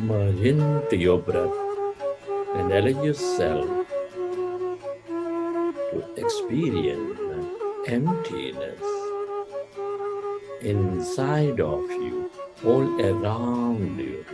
Merge into your breath and allow yourself to experience emptiness inside of you, all around you.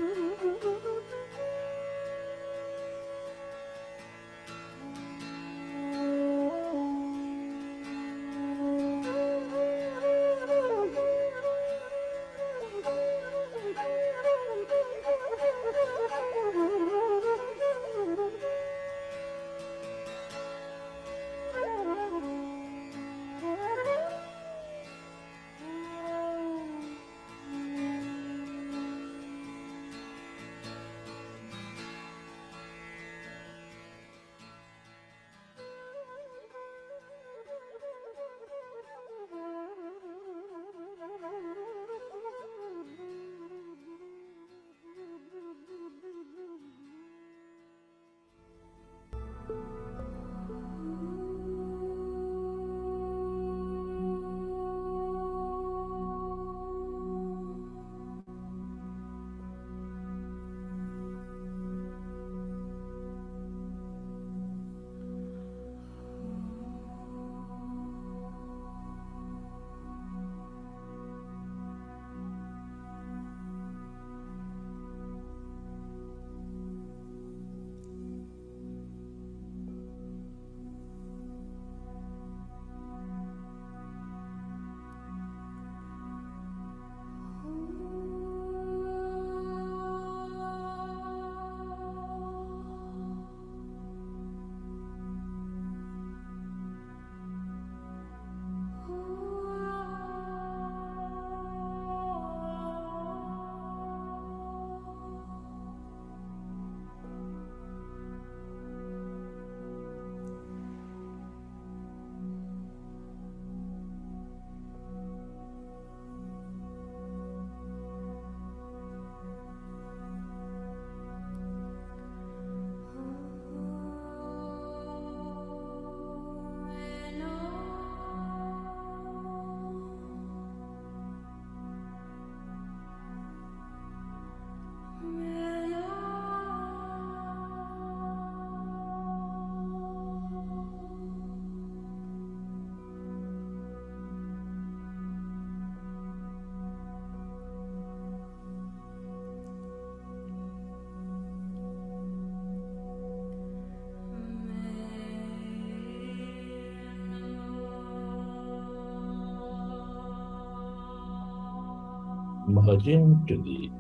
Merge into the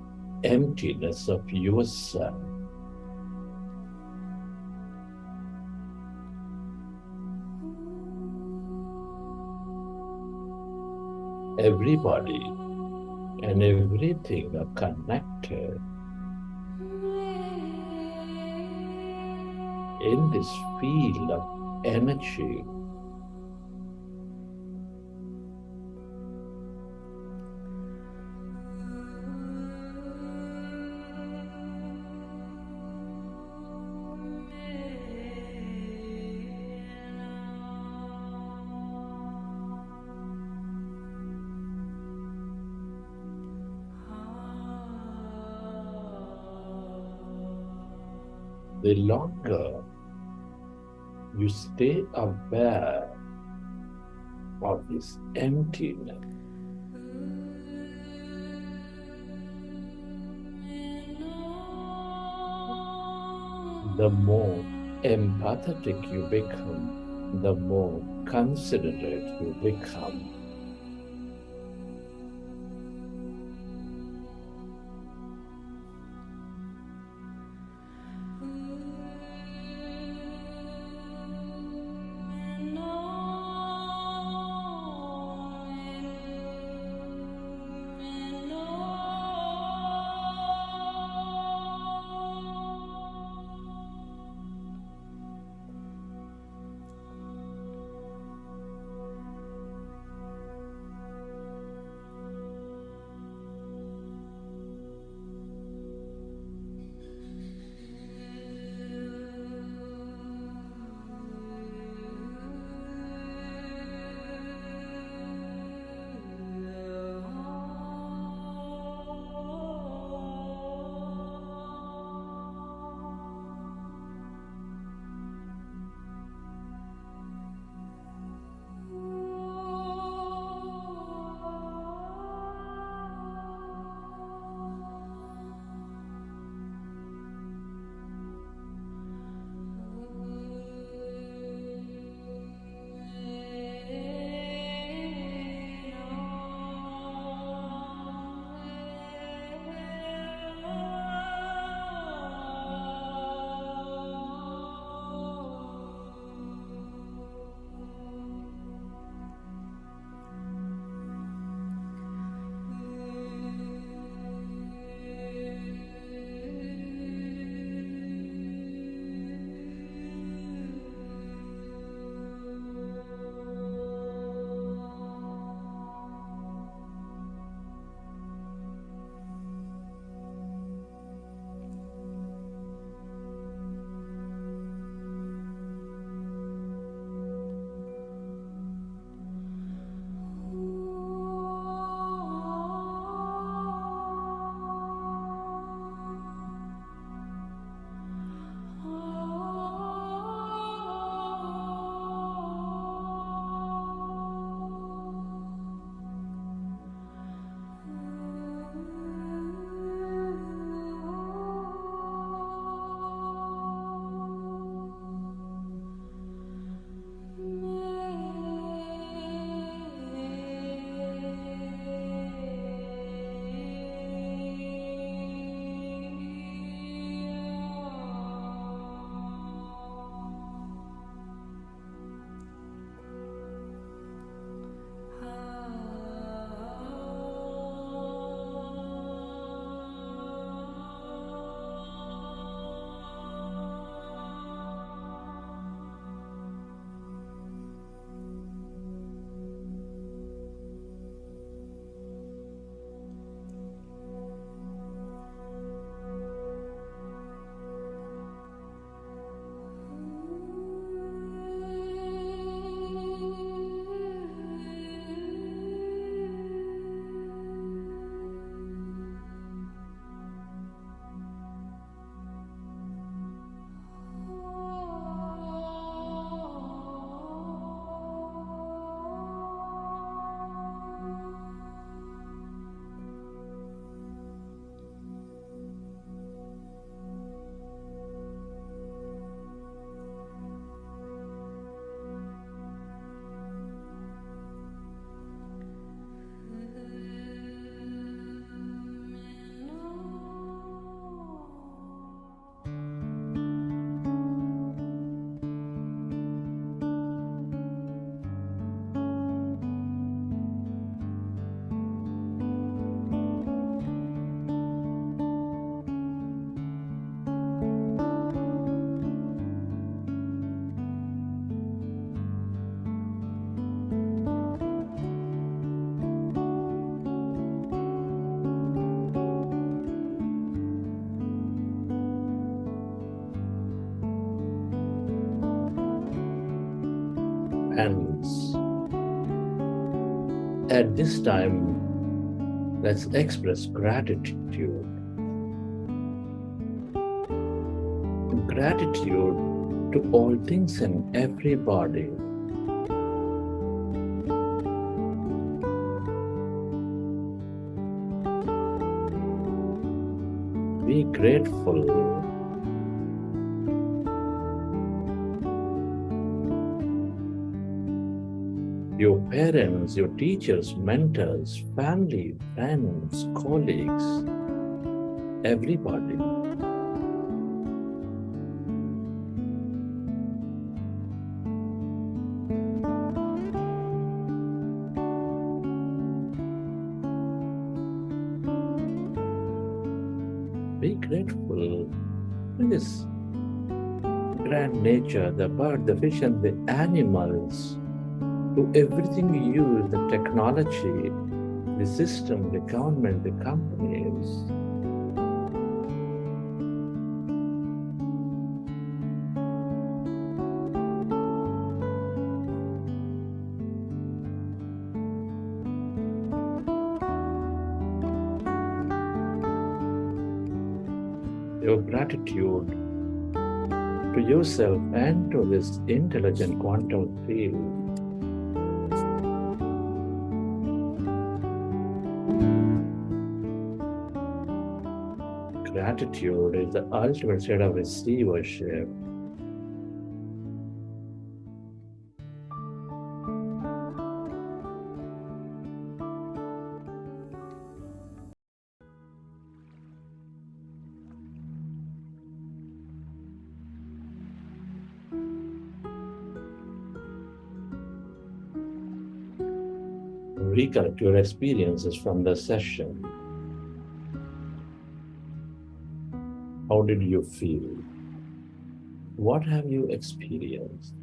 emptiness of yourself. Everybody and everything are connected in this field of energy. The longer you stay aware of this emptiness, the more empathetic you become, the more considerate you become. hands. At this time, let's express gratitude. Gratitude to all things and everybody. Be grateful. Your parents, your teachers, mentors, family, friends, colleagues, everybody. Be grateful to this grand nature, the bird, the fish, and the animals, to everything we use, the technology, the system, the government, the companies. Your gratitude to yourself and to this intelligent quantum field. Gratitude is the ultimate state of receivership. Recollect your experiences from the session. How did you feel? What have you experienced?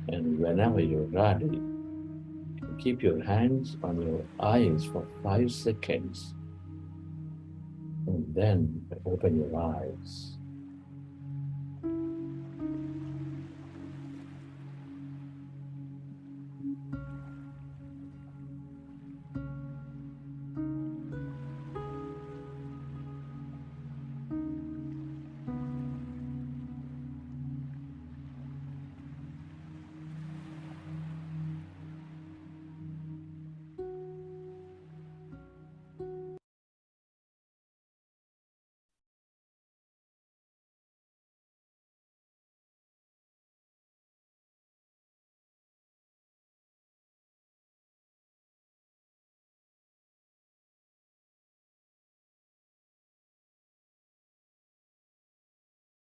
And whenever you're ready, keep your hands on your eyes for 5 seconds. And then open your eyes.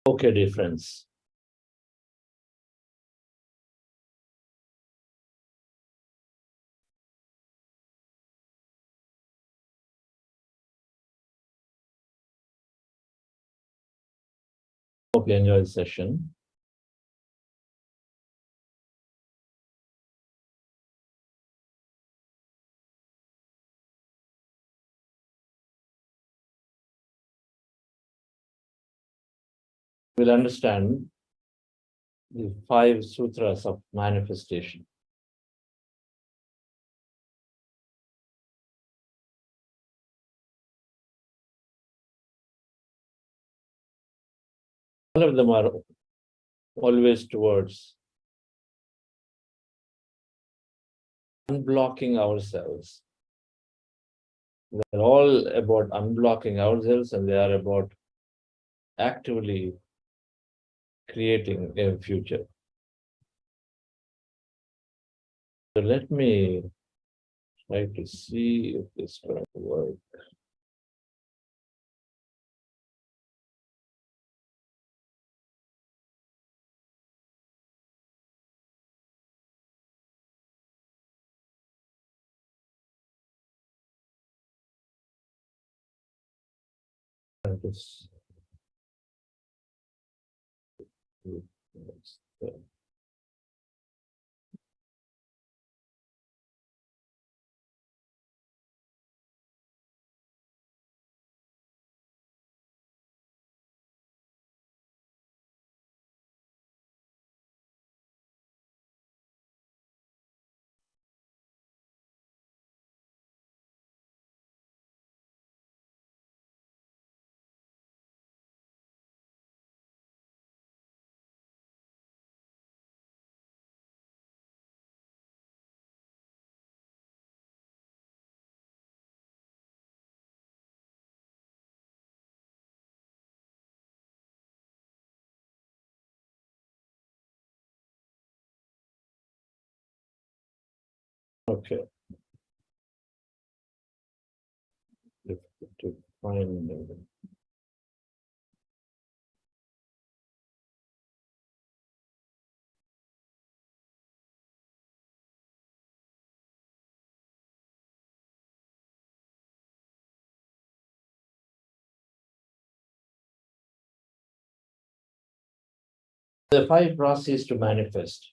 Okay, dear friends. Hope you enjoyed the session. We'll understand the 5 sutras of manifestation. All of them are always towards unblocking ourselves. They're all about unblocking ourselves, and they are about actively creating a future. So let me try to see if this is going to work. This. Okay. To find the 5 processes to manifest.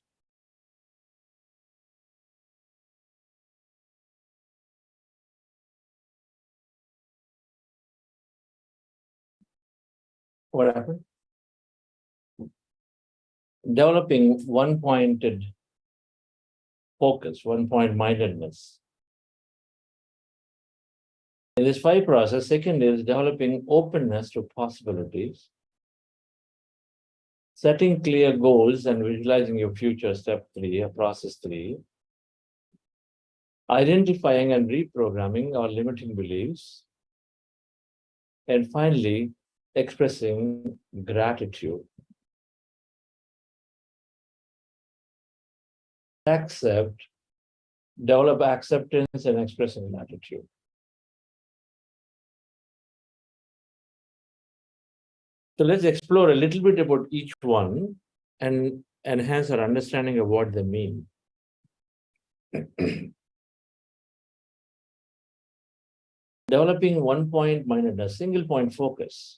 What happened? Developing one-pointed focus, one-point mindedness. In this 5 process, second is developing openness to possibilities, setting clear goals and visualizing your future, step 3, or process 3, identifying and reprogramming our limiting beliefs, and finally, expressing gratitude. Develop acceptance and expressing gratitude. So let's explore a little bit about each one and enhance our understanding of what they mean. Developing one-point mindedness, single point focus.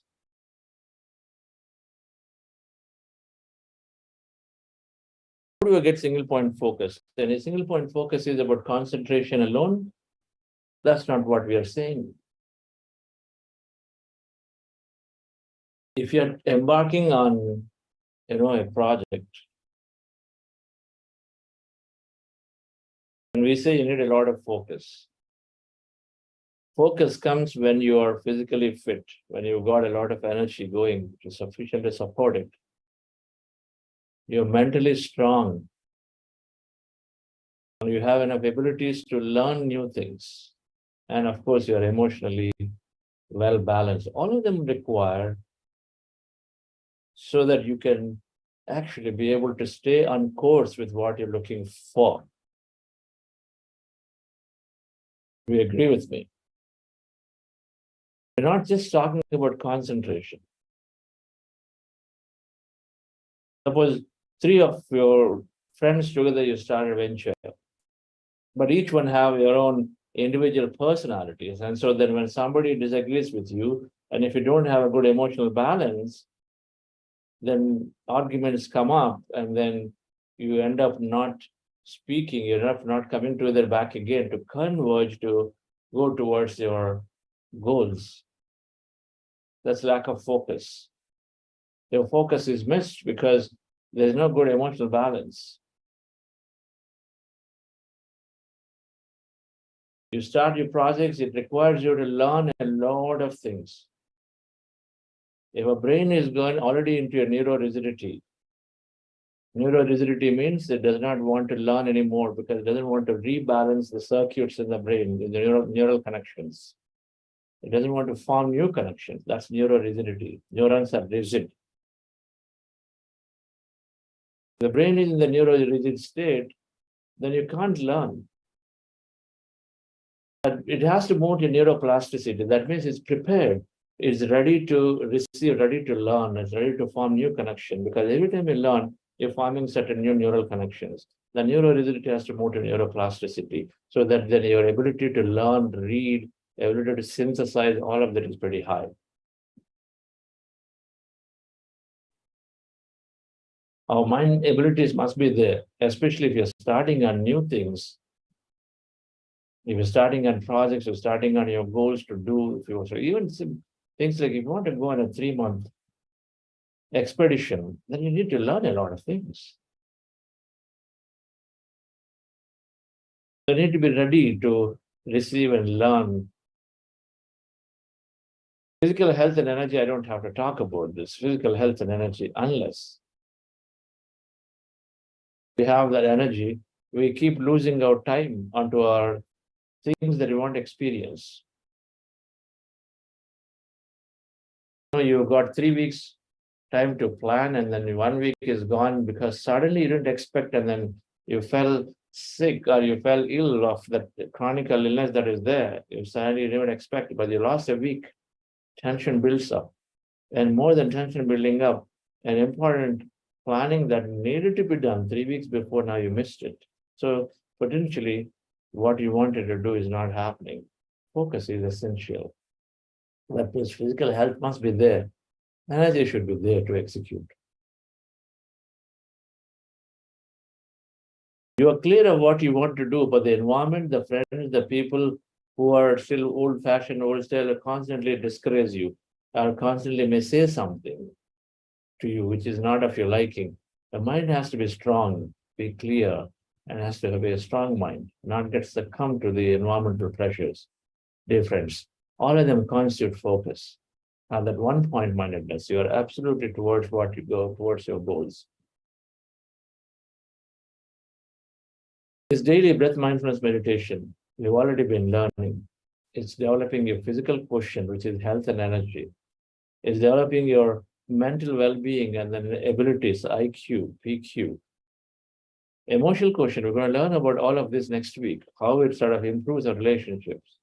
How do we get single point focus? Then a single point focus is about concentration alone. That's not what we are saying. If you're embarking on, a project, and we say you need a lot of focus. Focus comes when you are physically fit, when you've got a lot of energy going to sufficiently support it. You're mentally strong. And you have enough abilities to learn new things. And of course, you're emotionally well balanced. All of them require so that you can actually be able to stay on course with what you're looking for. Do you agree with me? We're not just talking about concentration. Suppose 3 of your friends together, you start a venture, but each one have your own individual personalities. And so then when somebody disagrees with you, and if you don't have a good emotional balance, then arguments come up, and then you end up not speaking, you end up not coming together back again to converge, to go towards your goals. That's lack of focus. Your focus is missed because there's no good emotional balance. You start your projects, it requires you to learn a lot of things. If a brain is going already into a neurorigidity means it does not want to learn anymore because it doesn't want to rebalance the circuits in the brain, the neural connections. It doesn't want to form new connections. That's neurorigidity. Neurons are rigid. If the brain is in the neurorigid state, then you can't learn. But it has to move to neuroplasticity. That means it's prepared. It's ready to receive, ready to learn. It's ready to form new connection. Because every time you learn, you're forming certain new neural connections. The neurorigidity has to move to neuroplasticity, so that then your ability to learn, read, ability to synthesize, all of that is pretty high. Our mind abilities must be there, especially if you're starting on new things. If you're starting on projects, you're starting on your goals to do, if you so even things like if you want to go on a 3-month expedition, then you need to learn a lot of things. You need to be ready to receive and learn. Physical health and energy, I don't have to talk about this. Physical health and energy, unless we have that energy, we keep losing our time onto our things that we want to experience. You've got 3 weeks time to plan, and then 1 week is gone because suddenly you didn't expect, and then you fell sick or you fell ill of that chronic illness that is there, you suddenly didn't expect, but you lost a week, tension builds up. And more than tension building up, an important planning that needed to be done 3 weeks before, now you missed it. So potentially what you wanted to do is not happening. Focus is essential. That means physical health must be there. Energy should be there to execute. You are clear of what you want to do, but the environment, the friends, the people who are still old-fashioned, old style, constantly discourage you, or constantly may say something to you which is not of your liking. The mind has to be strong, be clear, and has to have a strong mind, not get succumbed to the environmental pressures. Dear friends, all of them constitute focus. Now that one point mindedness, you are absolutely towards what you go, towards your goals. This daily breath mindfulness meditation, we've already been learning. It's developing your physical quotient, which is health and energy. It's developing your mental well-being and then abilities, IQ, PQ. Emotional quotient, we're going to learn about all of this next week, how it sort of improves our relationships.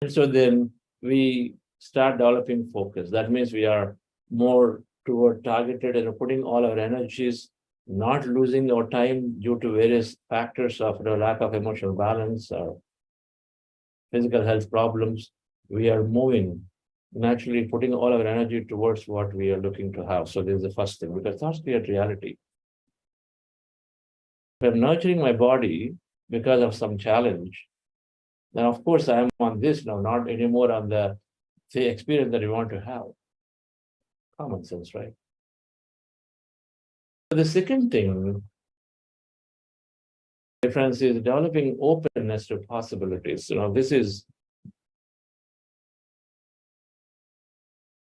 And so then we start developing focus. That means we are more toward targeted and putting all our energies, not losing our time due to various factors of lack of emotional balance or physical health problems. We are moving, naturally putting all our energy towards what we are looking to have. So this is the first thing, because thoughts create reality. If I'm nurturing my body because of some challenge, then of course I am on this now, not anymore on the experience that we want to have. Common sense, right? The second thing, difference is developing openness to possibilities. This is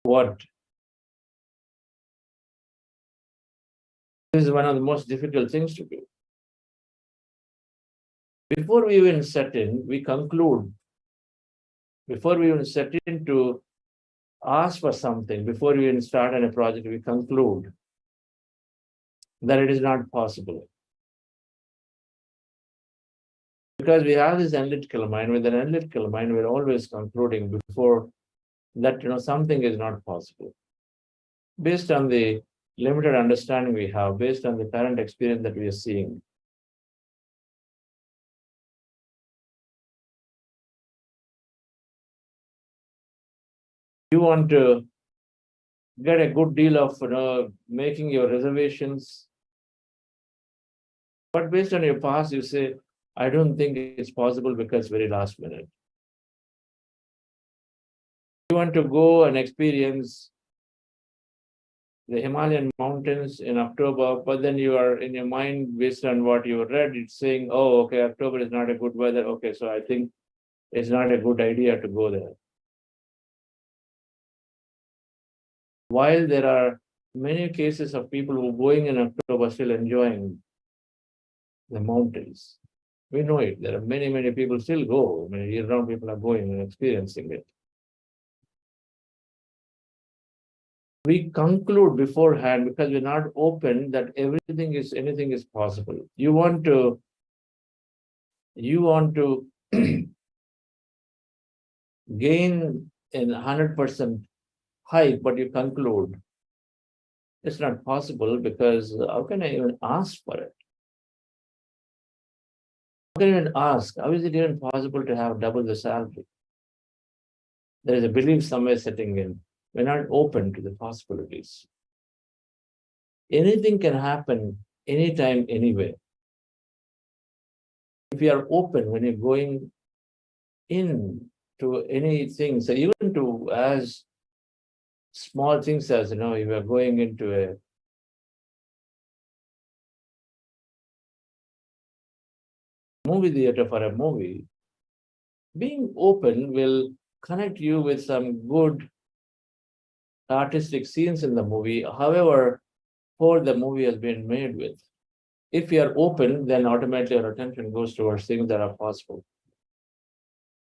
what is one of the most difficult things to do. Before we even set in, we conclude. Before we even set in to ask for something, before we even start on a project, we conclude that it is not possible. Because we have this analytical mind. With an analytical mind, we're always concluding before that something is not possible. Based on the limited understanding we have, based on the current experience that we are seeing. You want to get a good deal of making your reservations. But based on your past, you say, I don't think it's possible because very last minute. You want to go and experience the Himalayan mountains in October, but then you are in your mind, based on what you read, it's saying, oh, okay, October is not a good weather. Okay, so I think it's not a good idea to go there. While there are many cases of people who are going in October still enjoying the mountains. We know it. There are many, many people still go. Many year-round people are going and experiencing it. We conclude beforehand because we're not open that anything is possible. You want to gain in 100% height, but you conclude it's not possible because how can I even ask for it? How can I even ask? How is it even possible to have double the salary? There is a belief somewhere setting in. We're not open to the possibilities. Anything can happen anytime, anywhere. If you are open when you're going in to anything, so even to as small things as, you are going into a movie theater for a movie, being open will connect you with some good artistic scenes in the movie, however poor the movie has been made with. If you are open, then automatically your attention goes towards things that are possible.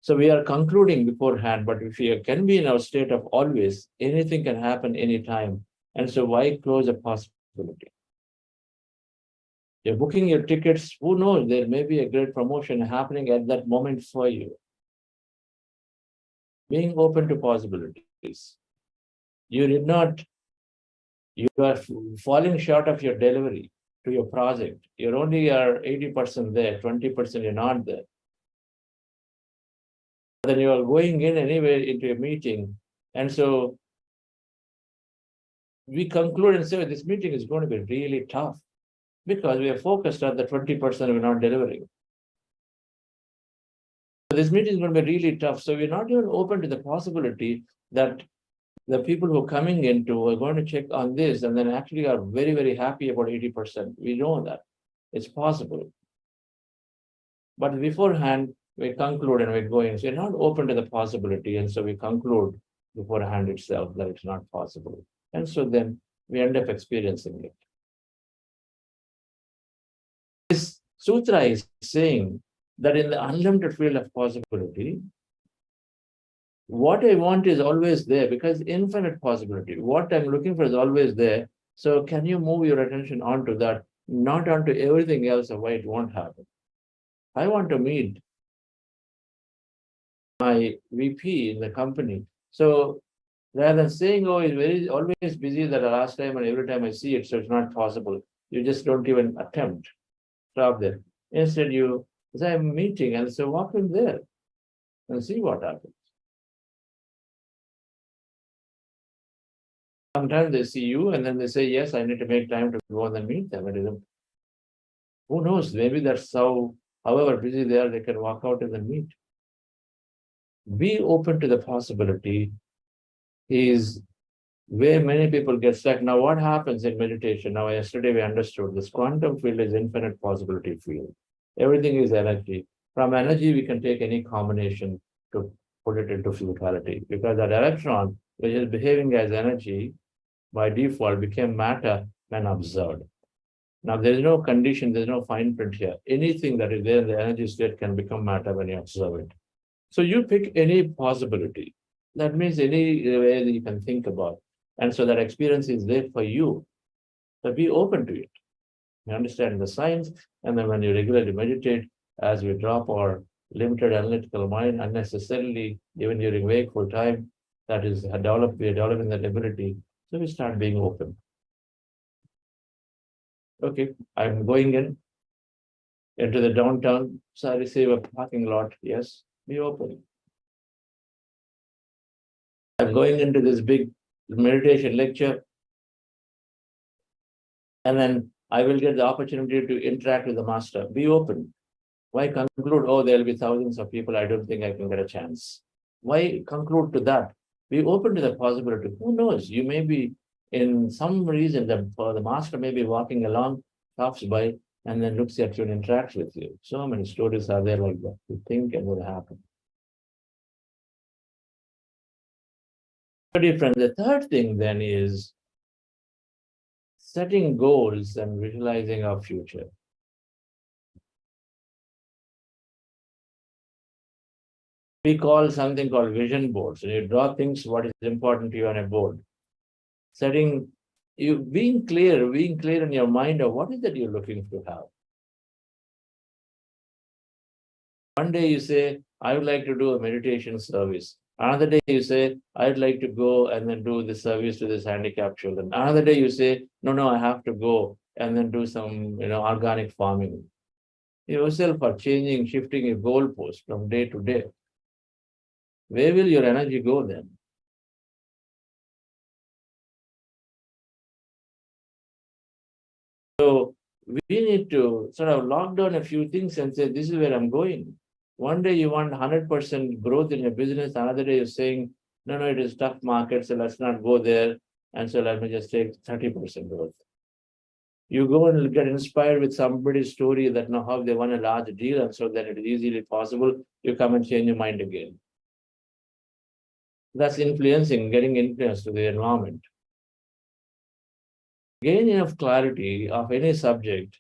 So we are concluding beforehand, but if we can be in our state of always, anything can happen anytime. And so why close a possibility? You're booking your tickets, who knows, there may be a great promotion happening at that moment for you. Being open to possibilities. You did not, you are falling short of your delivery to your project. You're only are 80% there, 20% you're not there. Then you are going in anyway into a meeting. And so we conclude and say, this meeting is going to be really tough because we are focused on the 20% we're not delivering. So this meeting is going to be really tough. So we're not even open to the possibility that the people who are coming into are going to check on this and then actually are very, very happy about 80%. We know that it's possible. But beforehand, we conclude and we're going. So you're not open to the possibility. And so we conclude beforehand itself that it's not possible. And so then we end up experiencing it. This sutra is saying that in the unlimited field of possibility, what I want is always there because infinite possibility. What I'm looking for is always there. So can you move your attention onto that, not onto everything else of why it won't happen? I want to meet my VP in the company. So rather than saying, oh, he's always busy that the last time and every time I see it, so it's not possible. You just don't even attempt. Stop there. Instead, you say, I'm meeting, and so walk in there and see what happens. Sometimes they see you and then they say, yes, I need to make time to go and then meet them. And who knows? Maybe that's how, however busy they are, they can walk out and then meet. Be open to the possibility is where many people get stuck. Now, what happens in meditation? Now, yesterday we understood this quantum field is infinite possibility field. Everything is energy. From energy, we can take any combination to put it into physicality because that electron, which is behaving as energy, by default became matter when observed. Now, there is no condition, there's no fine print here. Anything that is there in the energy state can become matter when you observe it. So you pick any possibility. That means any way that you can think about. And so that experience is there for you. So be open to it. You understand the science, and then when you regularly meditate, as we drop our limited analytical mind unnecessarily, even during wakeful time, that is we are developing that ability. So we start being open. Okay, I'm going into the downtown. So I receive a parking lot. Yes, be open. I'm going into this big meditation lecture. And then I will get the opportunity to interact with the master. Be open. Why conclude, oh, there'll be thousands of people, I don't think I can get a chance. Why conclude to that? Be open to the possibility. Who knows? You may be in some reason that the master may be walking along, stops by, and then looks at you and interacts with you. So many stories are there like that. You think and will happen. Dear friends, the third thing then is setting goals and visualizing our future. We call something called vision boards. So you draw things, what is important to you on a board. Being clear in your mind of what is that you're looking to have. One day you say, I would like to do a meditation service. Another day you say, I'd like to go and then do the service to this handicapped children. Another day you say, no, I have to go and then do some, organic farming. You yourself are changing, shifting your goalpost from day to day. Where will your energy go then? So we need to sort of lock down a few things and say, this is where I'm going. One day you want 100% growth in your business. Another day you're saying, no, it is tough market, so let's not go there. And so let me just take 30% growth. You go and get inspired with somebody's story that know how they won a large deal, and so that it is easily possible. You come and change your mind again. That's influencing, getting influence to the environment. Gain enough clarity of any subject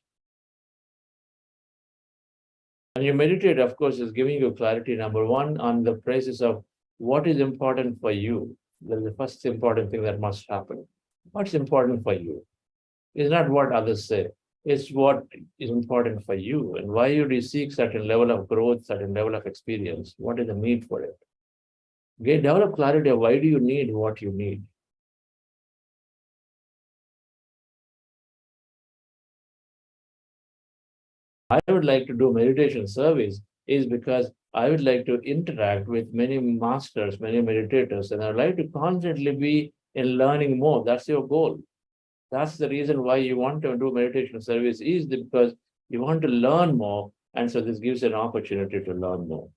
And you meditate, of course, is giving you clarity, number one, on the basis of what is important for you. That is the first important thing that must happen. What's important for you? It's not what others say. It's what is important for you. And why do you seek certain level of growth, certain level of experience? What is the need for it? Develop clarity of why do you need what you need. I would like to do meditation service is because I would like to interact with many masters, many meditators, and I'd like to constantly be in learning more. That's your goal. That's the reason why you want to do meditation service is because you want to learn more. And so this gives an opportunity to learn more.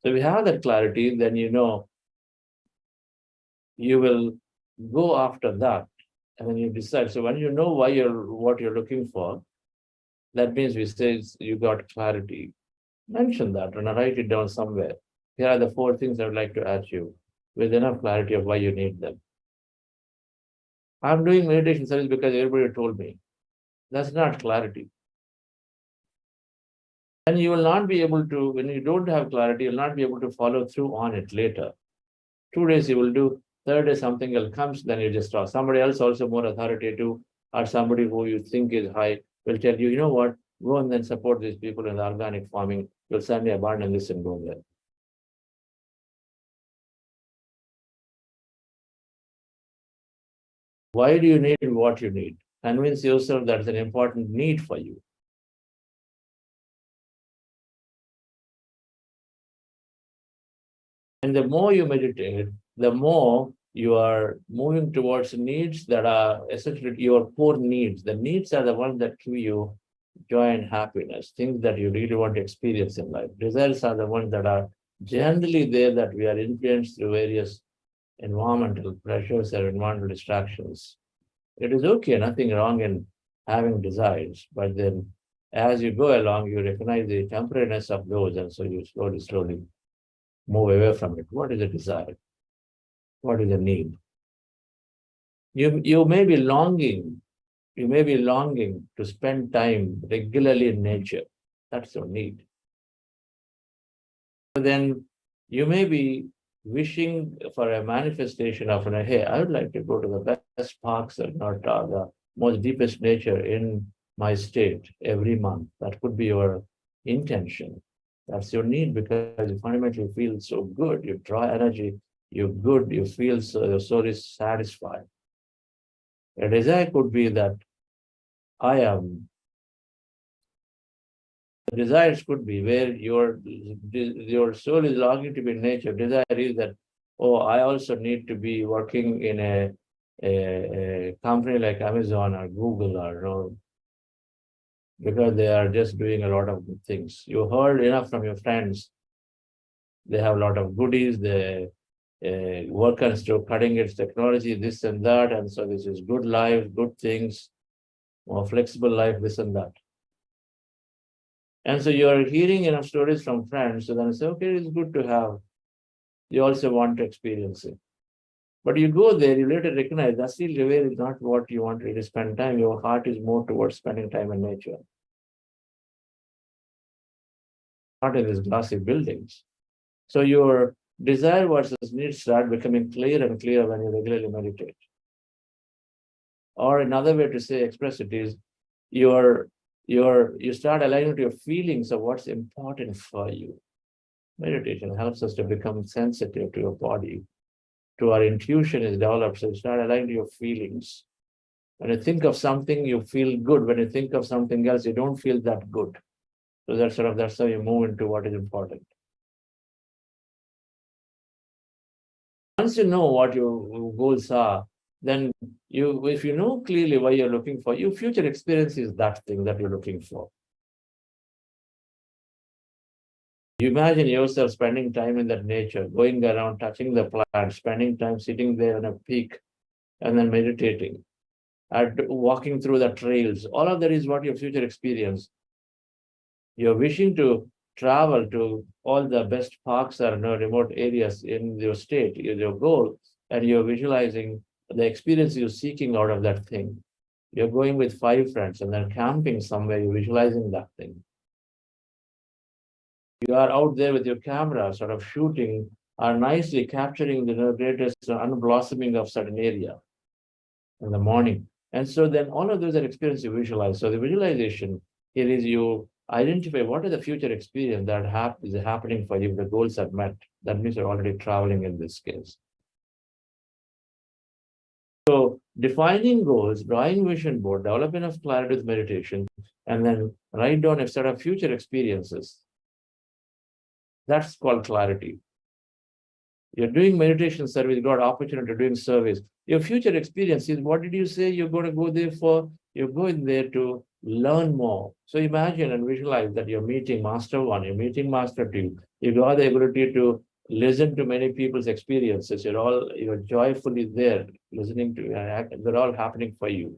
So if you have that clarity, then you know you will go after that. And then you decide. So when you know what you're looking for, that means we say you got clarity. Mention that and write it down somewhere. Here are the 4 things I would like to ask you with enough clarity of why you need them. I'm doing meditation service because everybody told me. That's not clarity. And you will not be able to, when you don't have clarity, you'll not be able to follow through on it later. 2 days you will do, third day something else comes, then you just stop. Somebody else also more authoritative or somebody who you think is high will tell you, you know what, go and then support these people in the organic farming. You'll suddenly abandon this and go there. Why do you need what you need? Convince yourself that's an important need for you. And the more you meditate, the more you are moving towards needs that are essentially your core needs. The needs are the ones that give you joy and happiness, things that you really want to experience in life. Desires are the ones that are generally there that we are influenced through various environmental pressures or environmental distractions. It is okay, nothing wrong in having desires, but then as you go along, you recognize the temporariness of those, and so you slowly move away from it. What is a desire? What is a need? You may be longing, to spend time regularly in nature. That's your need. But then you may be wishing for a manifestation of, hey, I would like to go to the best parks or not the most deepest nature in my state every month. That could be your intention. That's your need because you fundamentally feel so good. You draw energy, you're good, you feel so, your soul is satisfied. A desire could be that I am. The desires could be where your soul is longing to be in nature. Desire is that, oh, I also need to be working in a company like Amazon or Google or because they are just doing a lot of good things. You heard enough from your friends. They have a lot of goodies. They work on still cutting edge technology, this and that. And so this is good life, good things, more flexible life, this and that. And so you're hearing enough stories from friends. So then you say, okay, it's good to have. You also want to experience it. But you go there, you later recognize that's still where is not what you want to spend time. Your heart is more towards spending time in nature. Not in these glossy buildings. So your desire versus needs start becoming clear and clear when you regularly meditate. Or another way to say express it is you start aligning to your feelings of what's important for you. Meditation helps us to become sensitive to your body, to our intuition is developed. So you start aligning to your feelings. When you think of something, you feel good. When you think of something else, you don't feel that good. So that's how you move into what is important. Once you know what your goals are, then if you know clearly what you're looking for, your future experience is that thing that you're looking for. You imagine yourself spending time in that nature, going around, touching the plants, spending time sitting there on a peak, and then meditating, walking through the trails. All of that is what your future experience. You're wishing to travel to all the best parks or remote areas in your state, is your goal, and you're visualizing the experience you're seeking out of that thing. You're going with 5 friends and then camping somewhere, you're visualizing that thing. You are out there with your camera, sort of shooting, or nicely capturing the greatest unblossoming of certain area in the morning. And so then all of those are experiences you visualize. So the visualization here is you identify what is the future experience that is happening for you if the goals are met. That means you're already traveling in this case. So defining goals, drawing vision board, develop enough clarity with meditation, and then write down a set of future experiences. That's called clarity. You're doing meditation service, you got opportunity to doing service. Your future experience is, what did you say you're going to go there for? You're going there to learn more. So imagine and visualize that you're meeting Master 1, you're meeting Master 2. You got the ability to listen to many people's experiences. You're joyfully there, listening to, they're all happening for you.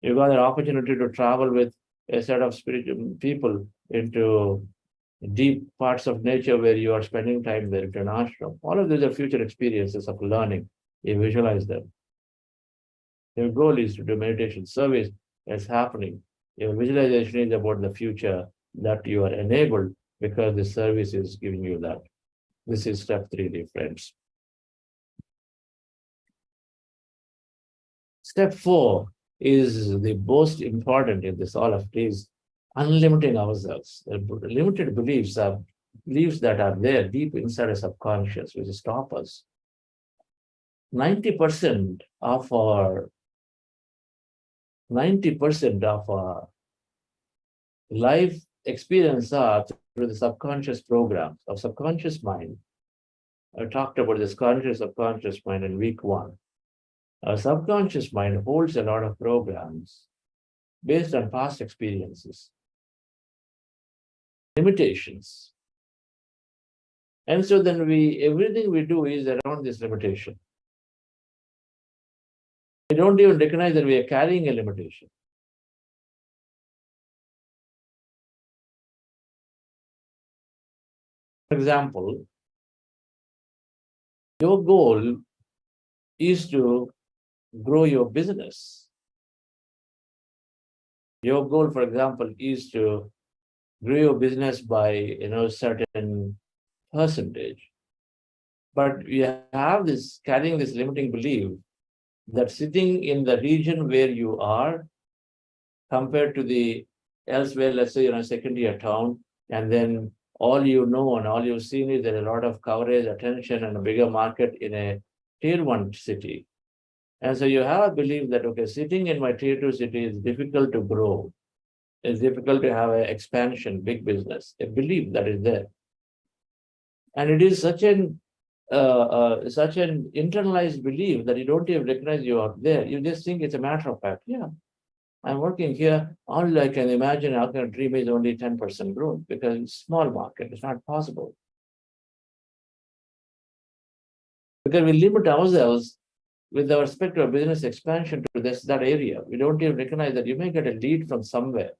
You got an opportunity to travel with a set of spiritual people into deep parts of nature where you are spending time there, into an ashram. All of these are future experiences of learning. You visualize them. Your goal is to do meditation service as happening. Your visualization is about the future that you are enabled because the service is giving you that. This is step 3, dear friends. Step 4 is the most important in this all of these, unlimiting ourselves. The limited beliefs are beliefs that are there deep inside our subconscious, which stop us. 90% of our life experience are through the subconscious programs of subconscious mind. I talked about this conscious subconscious mind in week 1. Our subconscious mind holds a lot of programs based on past experiences, limitations. And so then everything we do is around this limitation. We don't even recognize that we are carrying a limitation. For example, your goal is to grow your business. Your goal, for example, is to grow your business by a certain percentage. But you have this carrying this limiting belief that sitting in the region where you are compared to the elsewhere, let's say you're in a second-tier town, and then all you know and all you've seen is there's a lot of coverage, attention, and a bigger market in a tier 1 city. And so you have a belief that, okay, sitting in my tier 2 city is difficult to grow. It's difficult to have an expansion, big business, a belief that is there. And it is such an internalized belief that you don't even recognize you are there. You just think it's a matter of fact. Yeah, I'm working here. All I can imagine, how can dream is only 10% growth because it's small market. It's not possible. Because we limit ourselves with our respect to our business expansion to that area. We don't even recognize that you may get a lead from somewhere.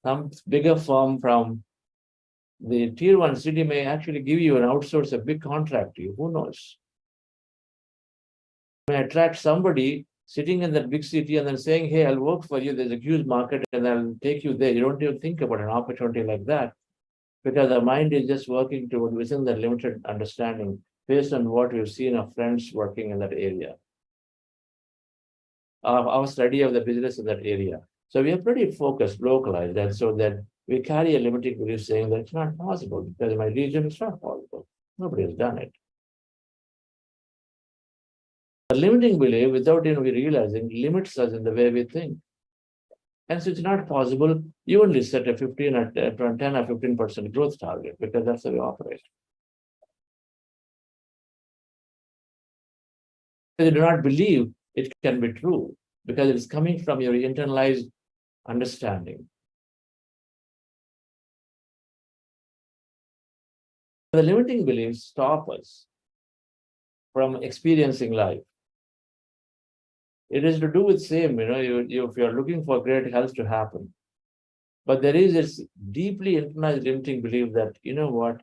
Some bigger firm from the tier 1 city may actually give you an outsource a big contract to you. Who knows? You may attract somebody sitting in that big city and then saying, hey, I'll work for you. There's a huge market and I'll take you there. You don't even think about an opportunity like that because our mind is just working toward within the limited understanding based on what we've seen our friends working in that area. Our study of the business in that area. So we are pretty focused, localized, and so that we carry a limiting belief saying that it's not possible because in my region it's not possible. Nobody has done it. The limiting belief, without even realizing, limits us in the way we think. And so it's not possible. You only set a 10 or 15% growth target because that's how we operate. You do not believe it can be true because it is coming from your internalized understanding. The limiting beliefs stop us from experiencing life. It is to do with same, if you're looking for great health to happen. But there is this deeply internalized limiting belief that, you know what,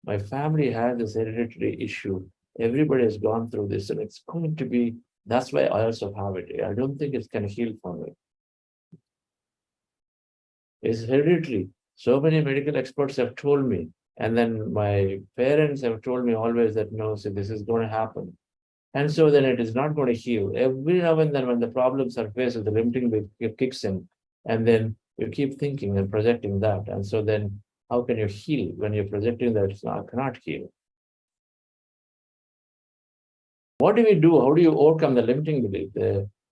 my family has this hereditary issue. Everybody has gone through this and it's going to be, that's why I also have it. I don't think it can heal for me. It's hereditary. So many medical experts have told me, and then my parents have told me always that no, so this is going to happen. And so then it is not going to heal. Every now and then when the problem surfaces, the limiting belief kicks in, and then you keep thinking and projecting that. And so then how can you heal when you're projecting that it's not, cannot heal? What do we do? How do you overcome the limiting belief?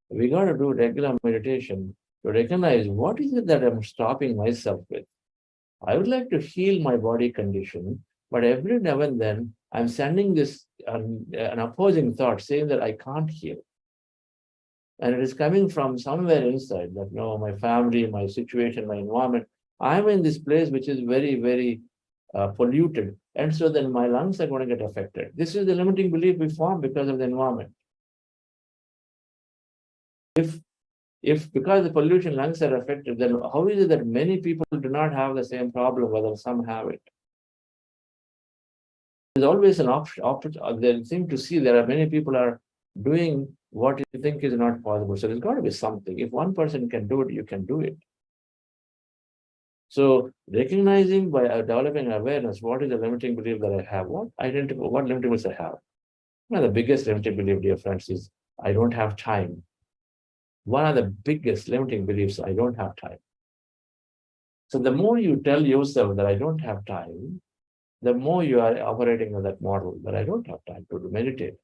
We got to do regular meditation to recognize what is it that I'm stopping myself with. I would like to heal my body condition, but every now and then I'm sending this an opposing thought saying that I can't heal. And it is coming from somewhere inside that, no, my family, my situation, my environment, I'm in this place which is very, very polluted. And so then my lungs are going to get affected. This is the limiting belief we form because of the environment. If because the pollution lungs are affected, then how is it that many people do not have the same problem, whether some have it? There's always an option. They seem to see there are many people are doing what you think is not possible. So there's got to be something. If one person can do it, you can do it. So recognizing by developing awareness, what is the limiting belief that I have? What limiting beliefs I have? One of the biggest limiting belief, dear friends, is I don't have time. One of the biggest limiting beliefs, I don't have time. So the more you tell yourself that I don't have time, the more you are operating on that model that I don't have time to meditate.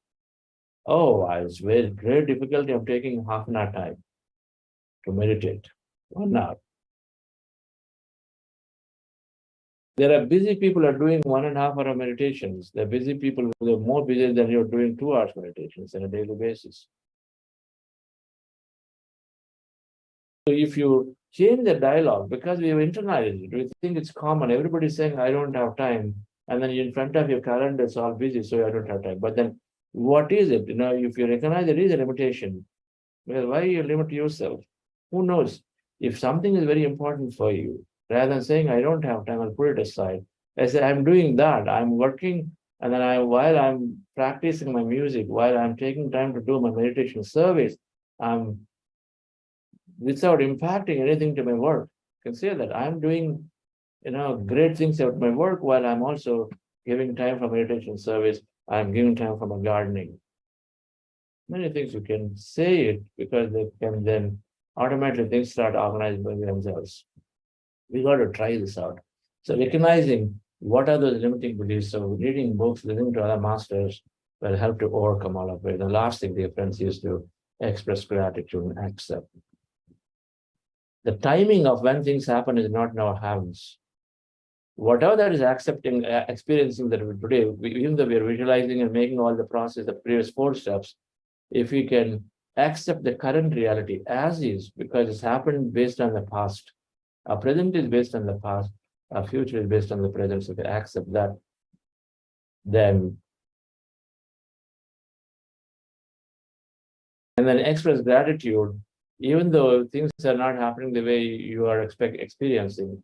Oh, it's very great difficulty. I'm taking half an hour time to meditate. 1 hour. There are busy people who are doing 1.5 hour meditations. There are busy people who are more busy than you're doing 2 hours meditations on a daily basis. So if you change the dialogue, because we have internalized it, we think it's common. Everybody's saying, I don't have time. And then in front of your calendar, it's all busy, so I don't have time. But then what is it? If you recognize there is a limitation, well, why you limit yourself? Who knows? If something is very important for you, rather than saying, I don't have time, I'll put it aside. I say, I'm doing that. I'm working. And then while I'm practicing my music, while I'm taking time to do my meditation service, I'm without impacting anything to my work. You can say that I'm doing, great things at my work while I'm also giving time for meditation service. I'm giving time for my gardening. Many things you can say it because they can then automatically things start organizing by themselves. We got to try this out. So recognizing what are those limiting beliefs. So reading books, listening to other masters will help to overcome all of it. The last thing, dear friends, is to express gratitude and accept. The timing of when things happen is not in our hands. Whatever that is experiencing that today, even though we are visualizing and making all the process, the previous 4 steps, if we can accept the current reality as is, because it's happened based on the past. Our present is based on the past. Our future is based on the present. So if we accept that, then and then express gratitude, even though things are not happening the way you are experiencing,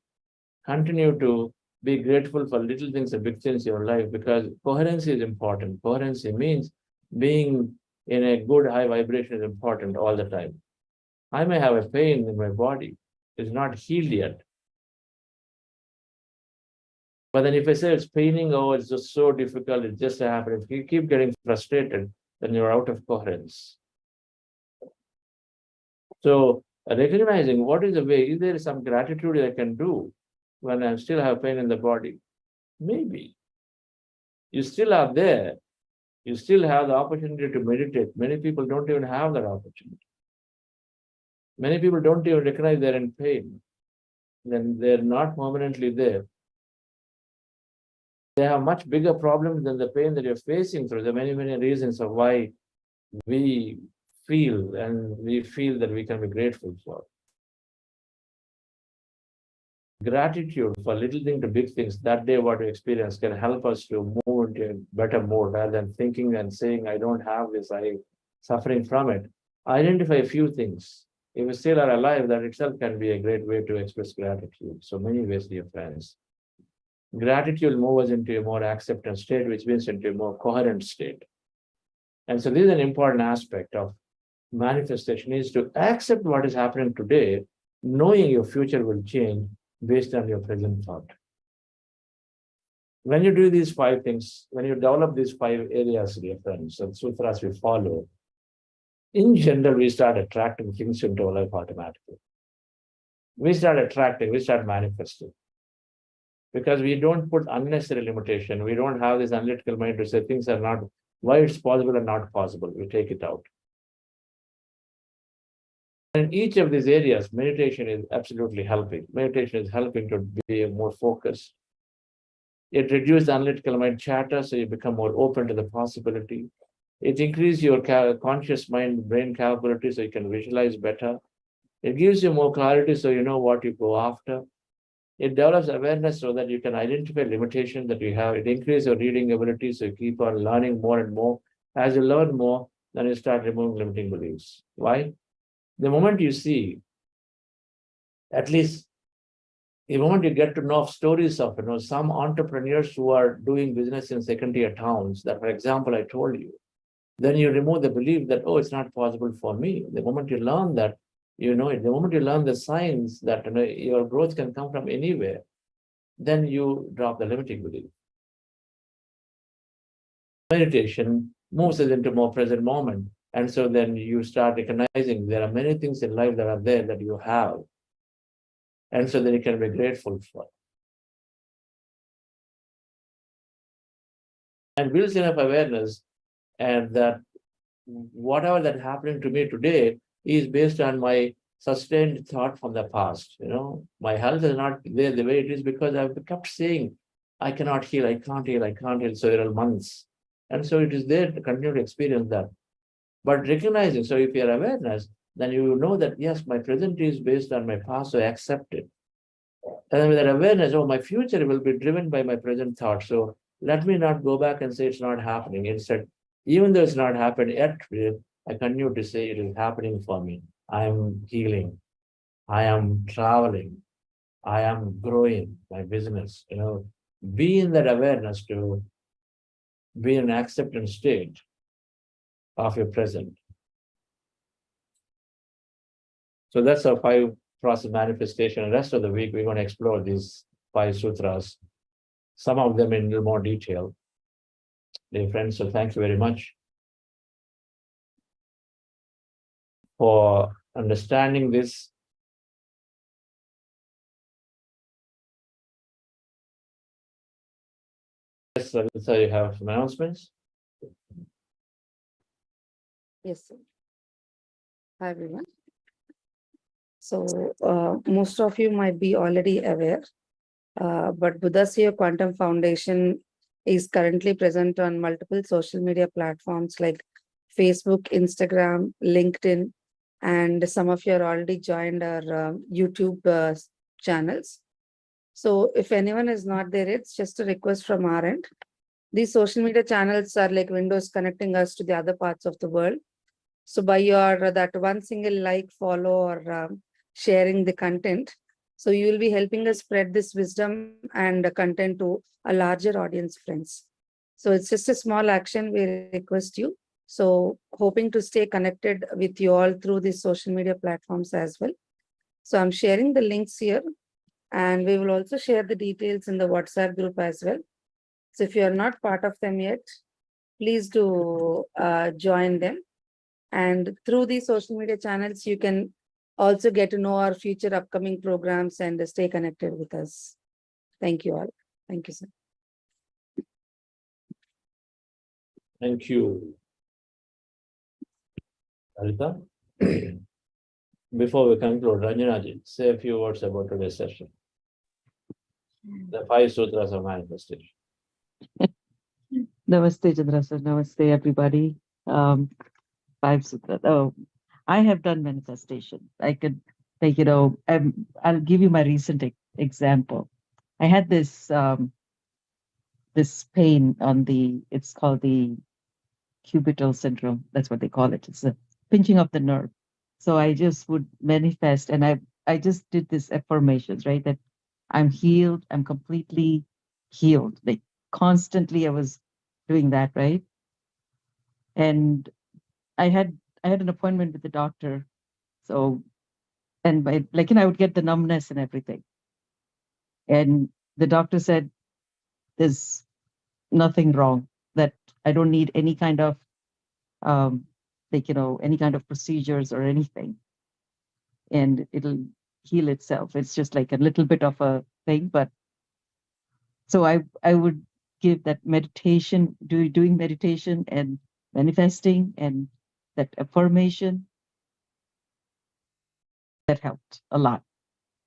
continue to be grateful for little things and big things in your life, because coherence is important. Coherence means being in a good high vibration is important all the time. I may have a pain in my body, it's not healed yet. But then if I say it's paining, oh, it's just so difficult, it's just happening. If you keep getting frustrated, then you're out of coherence. So recognizing what is the way, is there some gratitude I can do when I still have pain in the body? Maybe. You still are there. You still have the opportunity to meditate. Many people don't even have that opportunity. Many people don't even recognize they're in pain. Then they're not permanently there. They have much bigger problems than the pain that you're facing through. There are many, many reasons of why we feel that we can be grateful for. Gratitude for little things to big things, that day what you experience can help us to move into a better mode rather than thinking and saying, I don't have this, I'm suffering from it. Identify a few things. If we still are alive, that itself can be a great way to express gratitude. So many ways, dear friends. Gratitude moves us into a more acceptance state, which means into a more coherent state. And so this is an important aspect of manifestation, is to accept what is happening today, knowing your future will change, based on your present thought. When you do these 5 things, when you develop these 5 areas, dear friends, and sutras we follow, in general, we start attracting things into our life automatically. We start attracting, we start manifesting. Because we don't put unnecessary limitation. We don't have this analytical mind to say things are not, why it's possible and not possible. We take it out. In each of these areas, meditation is absolutely helping. Meditation is helping to be more focused. It reduces the analytical mind chatter, so you become more open to the possibility. It increases your conscious mind, brain capability, so you can visualize better. It gives you more clarity, so you know what you go after. It develops awareness so that you can identify limitations that you have. It increases your reading ability, so you keep on learning more and more. As you learn more, then you start removing limiting beliefs. Why? The moment you see, at least the moment you get to know stories of some entrepreneurs who are doing business in second-tier towns, that, for example, I told you, then you remove the belief that, oh, it's not possible for me. The moment you learn that, you know it. The moment you learn the signs that your growth can come from anywhere, then you drop the limiting belief. Meditation moves us into more present moment. And so then you start recognizing there are many things in life that are there that you have. And so then you can be grateful for. And builds enough awareness, and that whatever that happening to me today is based on my sustained thought from the past. My health is not there the way it is because I've kept saying, I cannot heal, I can't heal, I can't heal several months. And so it is there to continue to experience that. But recognizing, so if you're awareness, then you know that, yes, my present is based on my past, so I accept it. And then with that awareness, oh, my future will be driven by my present thought. So let me not go back and say it's not happening. Instead, even though it's not happened yet, I continue to say it is happening for me. I am healing. I am traveling. I am growing my business. Be in that awareness to be in an acceptance state of your present. So that's our 5 process manifestation. The rest of the week, we're going to explore these 5 sutras, some of them in a little more detail. Dear friends, so thank you very much for understanding this. Yes, so you have some announcements? Yes, sir. Hi, everyone. So most of you might be already aware, but Buddhasya Quantum Foundation is currently present on multiple social media platforms like Facebook, Instagram, LinkedIn, and some of you are already joined our YouTube channels. So if anyone is not there, it's just a request from our end. These social media channels are like windows connecting us to the other parts of the world. So by your that one single like, follow, or sharing the content, so you will be helping us spread this wisdom and content to a larger audience, friends. So it's just a small action we request you. So hoping to stay connected with you all through these social media platforms as well. So I'm sharing the links here, and we will also share the details in the WhatsApp group as well. So if you are not part of them yet, please do join them. And through these social media channels, you can also get to know our future upcoming programs and stay connected with us. Thank you all. Thank you, sir. Thank you, Alita. Before we conclude, Ranjanaji, say a few words about today's session. The 5 sutras of manifestation. Namaste, Chandra sir. Namaste, everybody. 5 sutras. Oh, I have done manifestation. I could take, I'll give you my recent example. I had this this pain on it's called the cubital syndrome. That's what they call it. It's a pinching of the nerve. So I just would manifest, and I just did this affirmations, right? That I'm healed. I'm completely healed. Like constantly I was doing that, right? And I had an appointment with the doctor. So, and I would get the numbness and everything. And the doctor said, there's nothing wrong, that I don't need any kind of, any kind of procedures or anything. And it'll heal itself. It's just like a little bit of a thing. But so I would give that meditation, doing meditation and manifesting and that affirmation, that helped a lot.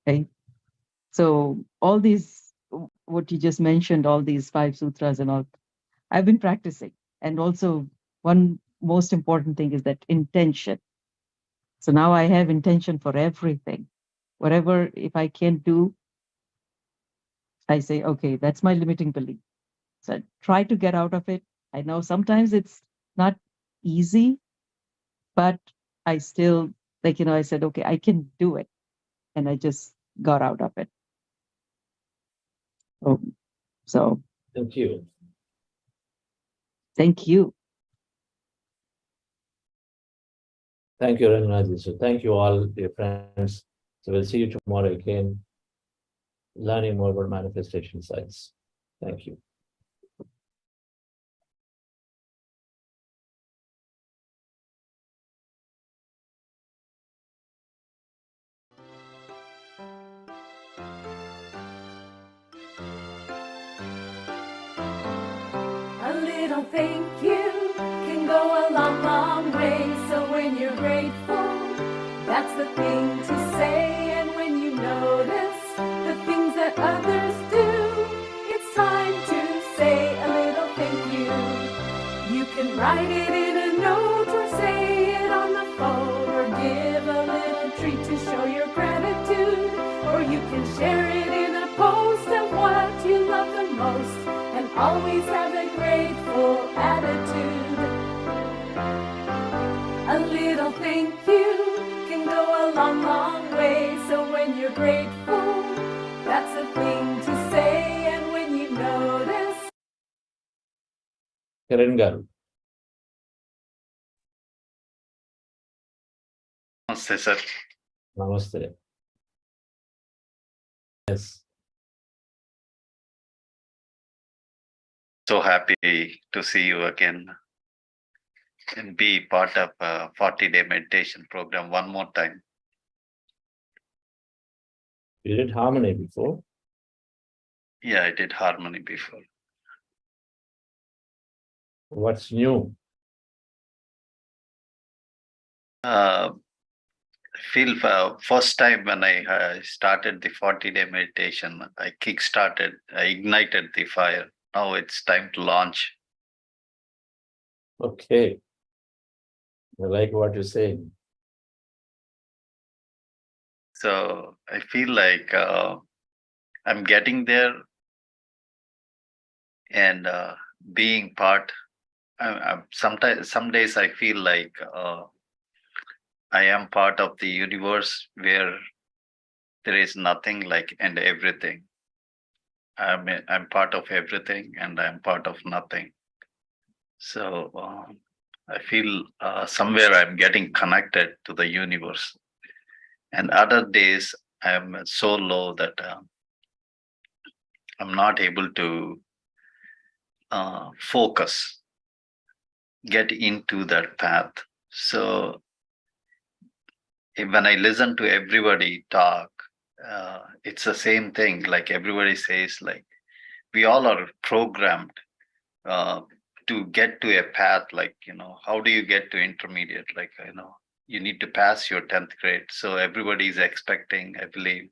Okay. So all these, what you just mentioned, all these 5 sutras and all, I've been practicing. And also one most important thing is that intention. So now I have intention for everything. Whatever, if I can't do, I say, okay, that's my limiting belief. So I try to get out of it. I know sometimes it's not easy, but I still, I said, okay, I can do it. And I just got out of it. So Thank you. Thank you. Thank you, Rangaji. So thank you all, dear friends. So we'll see you tomorrow again, learning more about manifestation science. Thank you. A little thank you can go a long, long way. So when you're grateful, that's the thing to say. And when you notice the things that others do, it's time to say a little thank you. You can write it in a note or say it on the phone, or give a little treat to show your gratitude, or you can share it in a post of what you love the most. And always have a grateful attitude. A little thank you can go a long, long way. So when you're grateful, that's a thing to say. And when you notice. Kiran Garu. Namaste, sir. Namaste. Yes. So happy to see you again and be part of a 40-day meditation program one more time. You did harmony before? Yeah, I did harmony before. What's new? Feel first time when I started the 40-day meditation, I ignited the fire. Now it's time to launch. Okay. I like what you're saying. So I feel like I'm getting there and being part. Sometimes, some days I feel like I am part of the universe where there is nothing like and everything. I'm part of everything and I'm part of nothing. So I feel somewhere I'm getting connected to the universe. And other days I'm so low that I'm not able to focus, get into that path. So when I listen to everybody talk, it's the same thing. Like everybody says, like we all are programmed to get to a path. Like, how do you get to intermediate? Like, you need to pass your 10th grade. So everybody is expecting, I believe,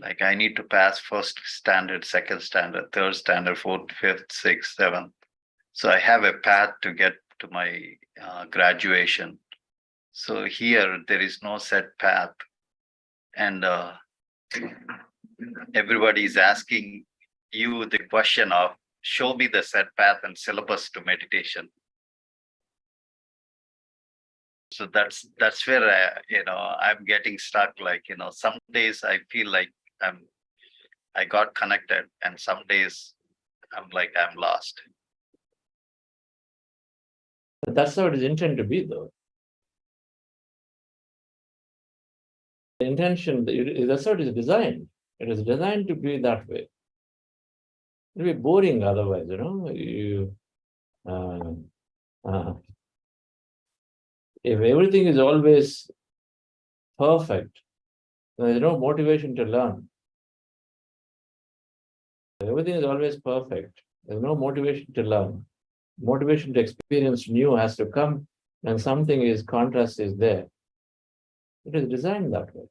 like I need to pass first standard, second standard, third standard, fourth, fifth, sixth, seventh. So I have a path to get to my graduation. So here there is no set path, and everybody is asking you the question of show me the set path and syllabus to meditation. So that's where I'm getting stuck. Like some days I feel like I got connected, and some days I'm like I'm lost. But that's how it is intended to be, though. The intention, that's how it is designed. It is designed to be that way. It will be boring otherwise, if everything is always perfect, there is no motivation to learn. Everything is always perfect. There's no motivation to learn. Motivation to experience new has to come when something is contrast is there. It is designed that way.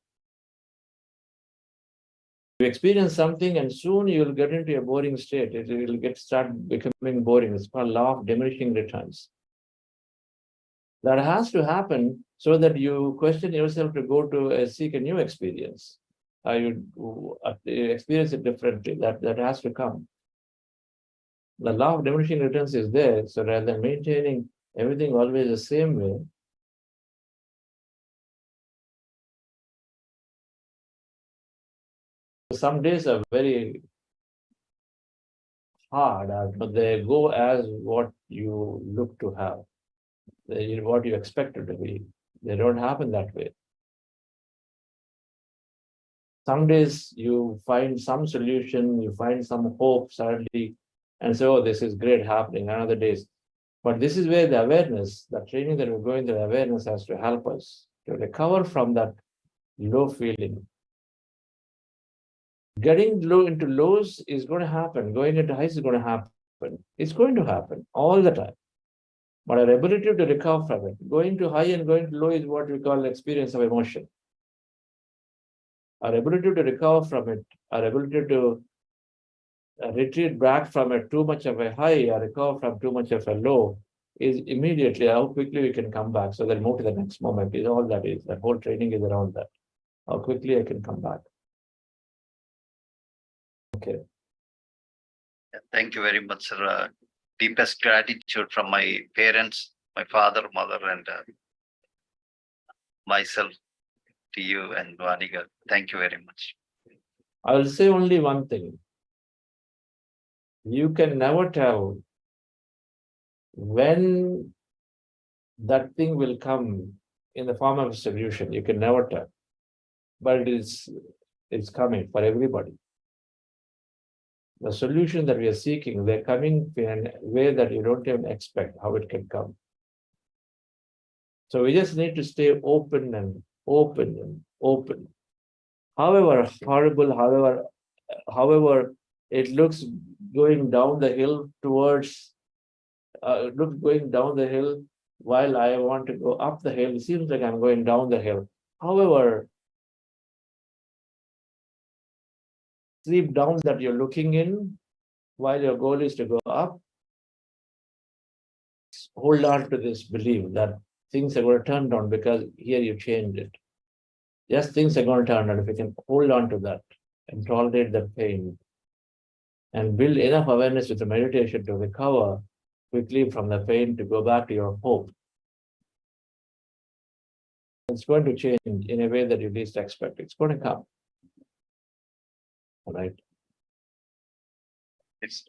You experience something and soon you will get into a boring state. It will start becoming boring. It's called law of diminishing returns. That has to happen so that you question yourself to go to seek a new experience. You experience it differently. That has to come. The law of diminishing returns is there. So rather than maintaining everything always the same way, some days are very hard, but they go as what you look to have, what you expect it to be. They don't happen that way. Some days you find some solution, you find some hope suddenly, and so oh, this is great happening. Another days, but this is where the awareness, the training that we're going through, the awareness has to help us to recover from that low feeling. Getting low into lows is going to happen. Going into highs is going to happen. It's going to happen all the time. But our ability to recover from it, going to high and going to low is what we call experience of emotion. Our ability to recover from it, our ability to retreat back from a too much of a high or recover from too much of a low is immediately how quickly we can come back. So then move to the next moment is all that is. That whole training is around that. How quickly I can come back. Okay. Thank you very much, sir. Deepest gratitude from my parents, my father, mother, and myself to you and Vaniga. Thank you very much. I will say only one thing. You can never tell when that thing will come in the form of a solution. You can never tell. But it's coming for everybody. The solution that we are seeking, they're coming in a way that you don't even expect how it can come. So we just need to stay open and open and open. However horrible, however it looks going down the hill towards, going down the hill while I want to go up the hill. It seems like I'm going down the hill. However, deep down that you're looking in while your goal is to go up, hold on to this belief that things are going to turn down because here you changed it. Yes, things are going to turn down. If you can hold on to that and tolerate the pain and build enough awareness with the meditation to recover quickly from the pain to go back to your hope, it's going to change in a way that you least expect. It's going to come. All right. It's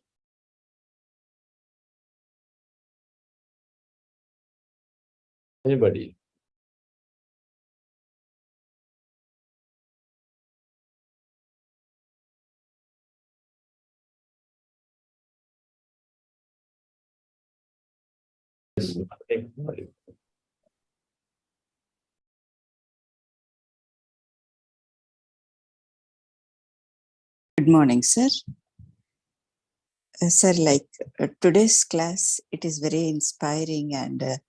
Anybody? Yes, anybody. Good morning, sir. Sir, like today's class, it is very inspiring and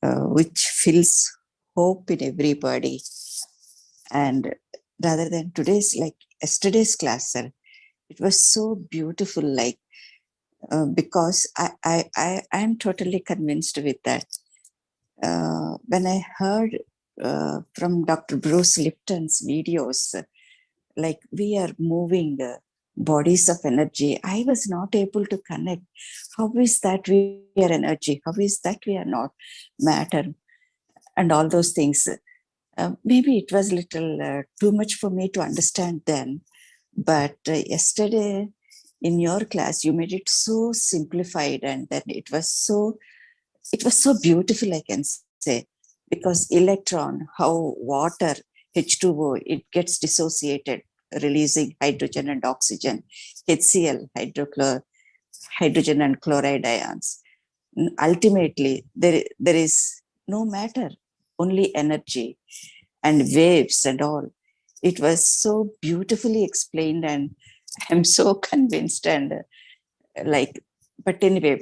which fills hope in everybody. And rather than today's, like yesterday's class, sir, it was so beautiful, like because I am totally convinced with that. When I heard from Dr. Bruce Lipton's videos, like we are moving bodies of energy, I was not able to connect. How is that we are energy? How is that we are not matter? And all those things. Maybe it was a little too much for me to understand then. But yesterday in your class, you made it so simplified, and then it was so beautiful, I can say, because electron, how water, H2O, it gets dissociated releasing hydrogen and oxygen, HCl, hydrogen and chloride ions. Ultimately, there is no matter, only energy and waves and all. It was so beautifully explained, and I'm so convinced. And but anyway,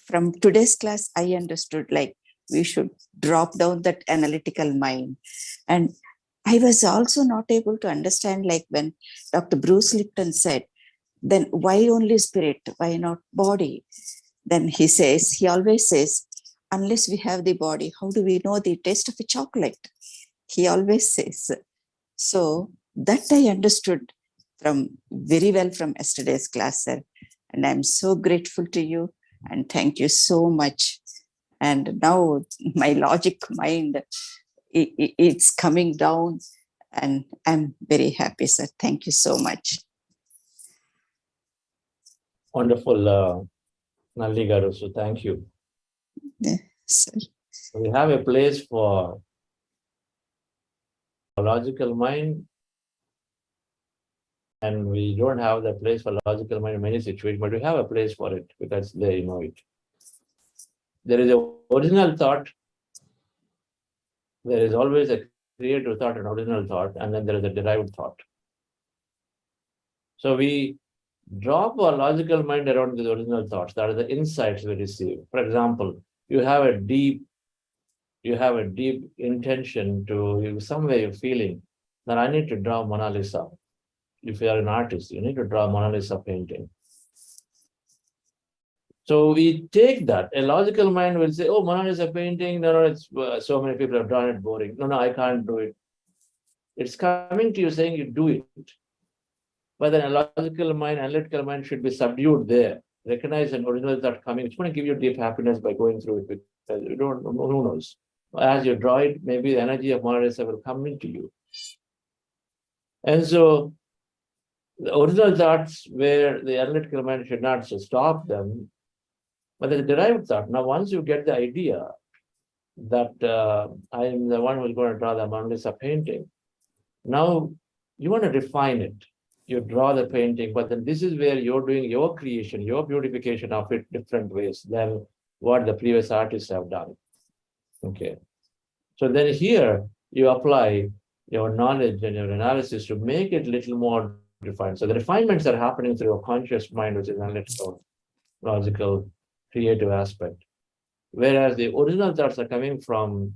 from today's class, I understood we should drop down that analytical mind. And I was also not able to understand, when Dr. Bruce Lipton said, then why only spirit? Why not body? Then he always says, unless we have the body, how do we know the taste of a chocolate? He always says. So that I understood very well from yesterday's class, sir. And I'm so grateful to you, and thank you so much. And now my logic mind, it's coming down, and I'm very happy, sir. Thank you so much. Wonderful, Nalli Garu. So thank you. Yeah, sir. We have a place for logical mind, and we don't have the place for logical mind in many situations, but we have a place for it because they know it. There is an original thought. There is always a creative thought, an original thought, and then there is a derived thought. So we drop our logical mind around the original thoughts. That are the insights we receive. For example, you have a deep intention to some way of feeling that I need to draw Mona Lisa. If you are an artist, you need to draw Mona Lisa painting. So we take that. A logical mind will say, oh, Mona Lisa painting, no, it's so many people have drawn it, boring. No, I can't do it. It's coming to you saying you do it. But then a logical mind, analytical mind should be subdued there. Recognize an original thought coming. It's going to give you deep happiness by going through it, because you don't know, who knows. As you draw it, maybe the energy of Mona Lisa will come into you. And so the original thoughts where the analytical mind should not stop them, but the derived thought. Now, once you get the idea that I am the one who's going to draw the Mona Lisa painting, now you want to refine it. You draw the painting, but then this is where you're doing your creation, your beautification of it different ways than what the previous artists have done. Okay. So then here you apply your knowledge and your analysis to make it a little more refined. So the refinements are happening through your conscious mind, which is analytical, logical, creative aspect. Whereas the original thoughts are coming from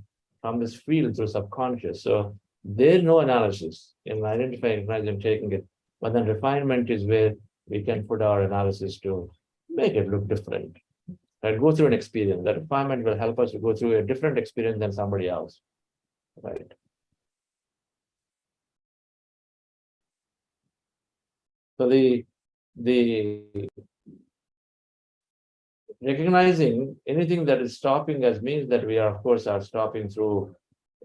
this field through subconscious. So there's no analysis in identifying, recognizing, taking it. But then refinement is where we can put our analysis to make it look different. And go through an experience. That refinement will help us to go through a different experience than somebody else. Right. So the recognizing anything that is stopping us means that we are, of course, are stopping through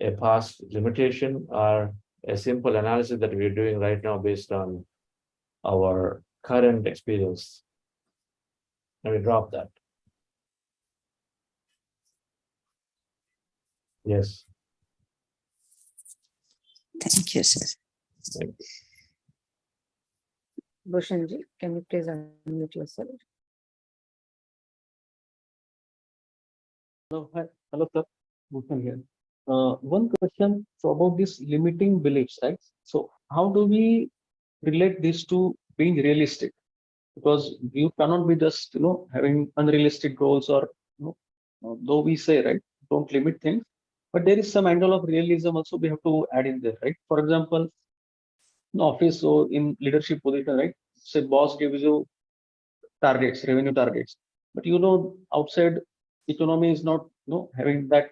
a past limitation or a simple analysis that we're doing right now based on our current experience. And we drop that. Yes. Thank you, sir. Thank you. Bhushanji, can you please unmute yourself? Hello, sir. Bhushan here. One question about these limiting beliefs, right? So, how do we relate this to being realistic? Because you cannot be just having unrealistic goals, or though we say, right, don't limit things, but there is some angle of realism also we have to add in there, right? For example, in office or in leadership position, right? Say boss gives you targets, revenue targets, but outside economy is not having that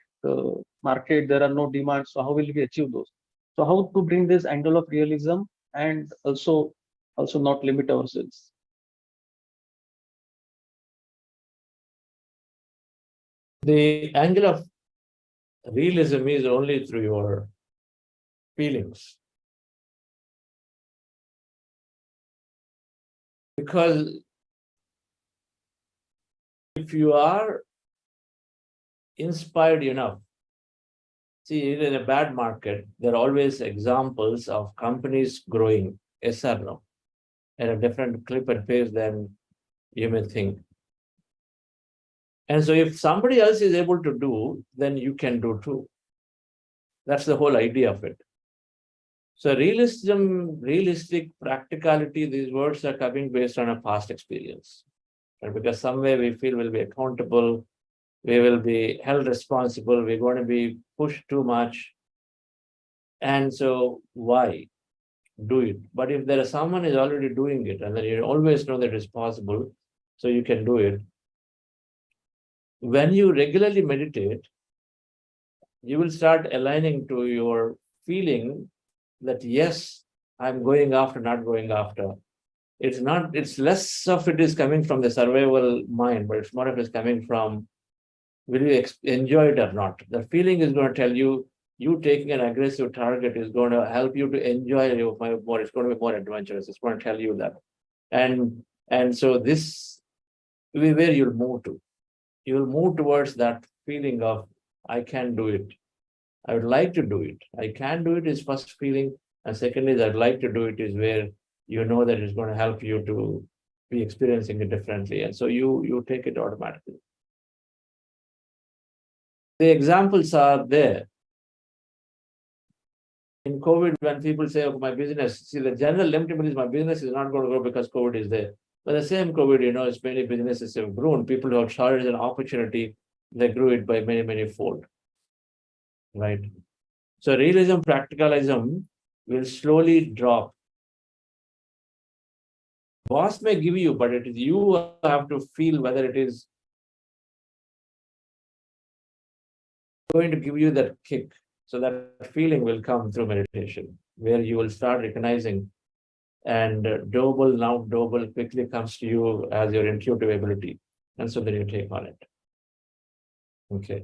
market, there are no demands, so how will we achieve those? So how to bring this angle of realism and also not limit ourselves? The angle of realism is only through your feelings. Because if you are inspired enough, see, in a bad market, there are always examples of companies growing yes or no, at a different clip and pace than you may think. And so if somebody else is able to do, then you can do too. That's the whole idea of it. So realism, realistic, practicality, these words are coming based on a past experience. And because somewhere we feel we'll be accountable, we will be held responsible, we're going to be pushed too much. And so why do it? But if there is someone is already doing it, and then you always know that it's possible, so you can do it. When you regularly meditate, you will start aligning to your feeling that yes, I'm going after, not going after. It's not, it's less of it is coming from the survival mind, but it's more of it is coming from, will you enjoy it or not? The feeling is going to tell you, you taking an aggressive target is going to help you to enjoy your more, it's going to be more adventurous. It's going to tell you that. And so this will be where you'll move to. You'll move towards that feeling of, I can do it. I would like to do it. I can do it is first feeling. And second is I'd like to do it is where you know that it's going to help you to be experiencing it differently. And so you take it automatically. The examples are there. In COVID, when people say, oh, my business, see the general limitation is my business is not going to grow because COVID is there. But the same COVID, you know, as many businesses have grown, people who have charged an opportunity, they grew it by many, many fold. Right? So realism, practicalism will slowly drop. Boss may give you, but it is you who have to feel whether it is going to give you that kick. So that feeling will come through meditation, where you will start recognizing, and doable quickly comes to you as your intuitive ability. And so then you take on it. Okay.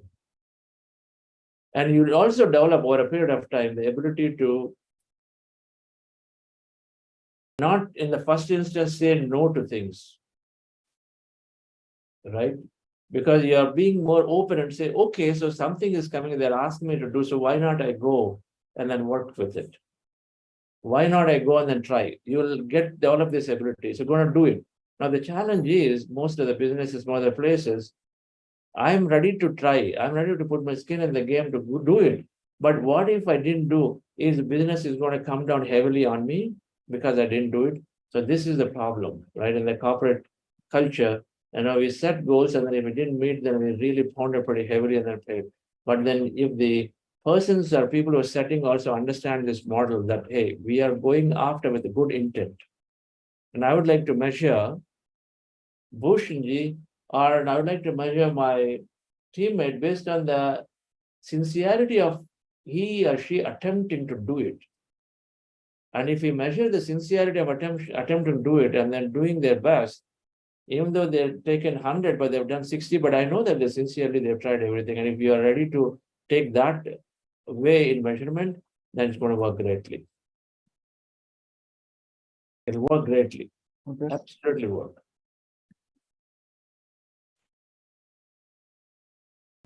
And you will also develop over a period of time the ability to not in the first instance say no to things, right? Because you are being more open and say, okay, so something is coming, they're asking me to do, so why not I go and then work with it? Why not I go and then try? You will develop this ability. So going to do it. Now the challenge is most of the businesses, most of the places, I'm ready to try. I'm ready to put my skin in the game to do it. But what if I didn't do? Is the business is going to come down heavily on me because I didn't do it? So this is the problem, right? In the corporate culture, we set goals, and then if we didn't meet them, we really ponder pretty heavily and then paid. But then if the persons or people who are setting also understand this model that, hey, we are going after with a good intent. And I would like to measure Bhushanji, or I would like to measure my teammate based on the sincerity of he or she attempting to do it. And if we measure the sincerity of attempt to do it and then doing their best, even though they've taken 100, but they've done 60, but I know that they sincerely, they've tried everything. And if you are ready to take that way in measurement, then it's going to work greatly. It'll work greatly. Okay. Absolutely work.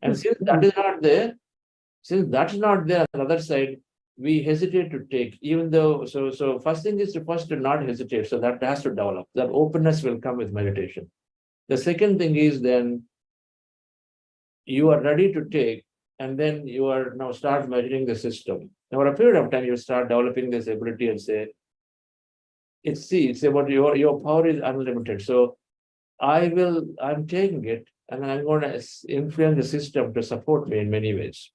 And since that is not there, on the other side, we hesitate to take, even though, so first thing is to first to not hesitate. So that has to develop. That openness will come with meditation. The second thing is then you are ready to take, and then you are now start measuring the system. Now, over a period of time, you start developing this ability and say, it's about your power is unlimited. So I'm taking it, and I'm going to influence the system to support me in many ways.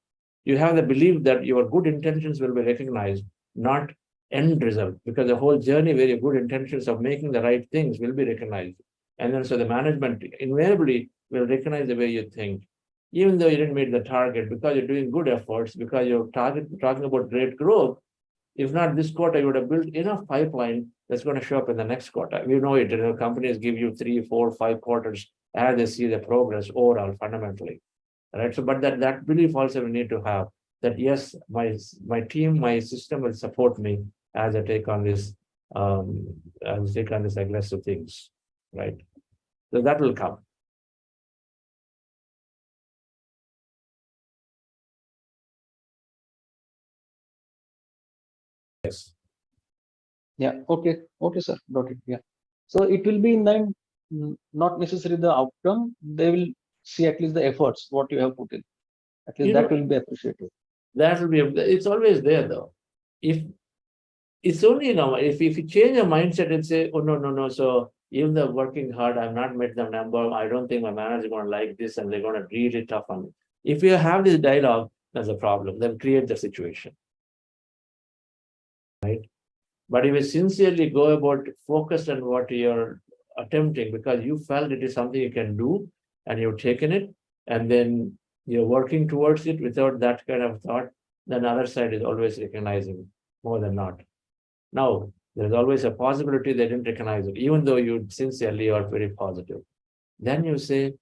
You have the belief that your good intentions will be recognized, not end result, because the whole journey where your good intentions of making the right things will be recognized. And then so the management invariably will recognize the way you think, even though you didn't meet the target, because you're doing good efforts, because you're talking about great growth. If not this quarter, you would have built enough pipeline that's going to show up in the next quarter. We know it. Companies give you 3, 4, 5 quarters as they see the progress overall fundamentally. Right. So, but that belief also we need to have that yes, my team, my system will support me as I take on this aggressive things. Right. So that will come. Yes. Yeah. Okay. Okay, sir. Got it. Yeah. So it will be in line, not necessarily the outcome. They will see at least the efforts what you have put in. At least You that know, will be appreciated. that will be, it's always there though. If it's only, if you change your mindset and say, oh, no. So even though working hard, I've not met the number, I don't think my manager is going to like this and they're going to really tough on me. If you have this dialogue, that's a problem. Then create the situation. Right? But if you sincerely go about focused on what you're attempting because you felt it is something you can do and you've taken it and then you're working towards it without that kind of thought, then the other side is always recognizing more than not. Now, there's always a possibility they didn't recognize it, even though you sincerely are very positive. Then you say,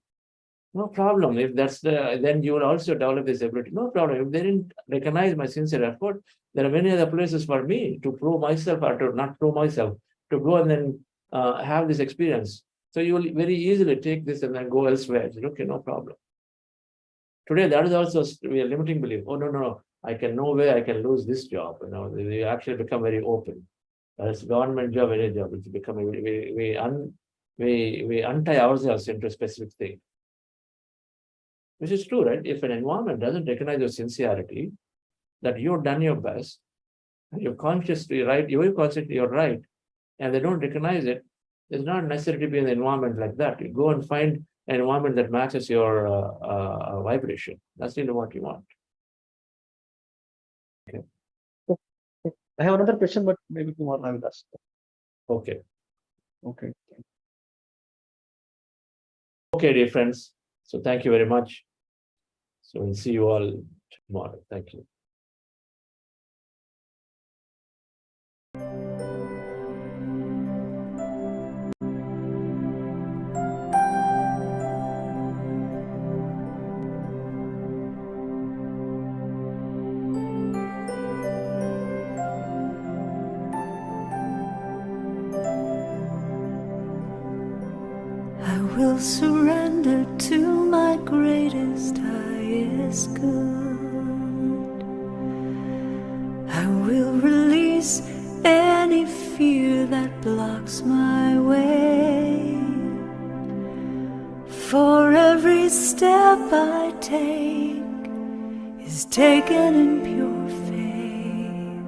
no problem. If that's then you will also develop this ability. No problem. If they didn't recognize my sincere effort, there are many other places for me to prove myself or to not prove myself, to go and then have this experience. So you will very easily take this and then go elsewhere. Okay, no problem. Today, that is also a limiting belief. Oh, no. I can no way I can lose this job. They actually become very open. As government job, any job, it's becoming we untie ourselves into a specific thing. Which is true, right? If an environment doesn't recognize your sincerity, that you've done your best, and you're consciously right, you're right, and they don't recognize it, it's not necessary to be in an environment like that. You go and find an environment that matches your vibration. That's really what you want. Okay. I have another question, but maybe tomorrow I will ask. Okay. Okay. Okay, dear friends. So thank you very much. So we'll see you all tomorrow. Thank you. I will surrender to my greatest, highest good. I will release any fear that blocks my way. For every step I take is taken in pure faith,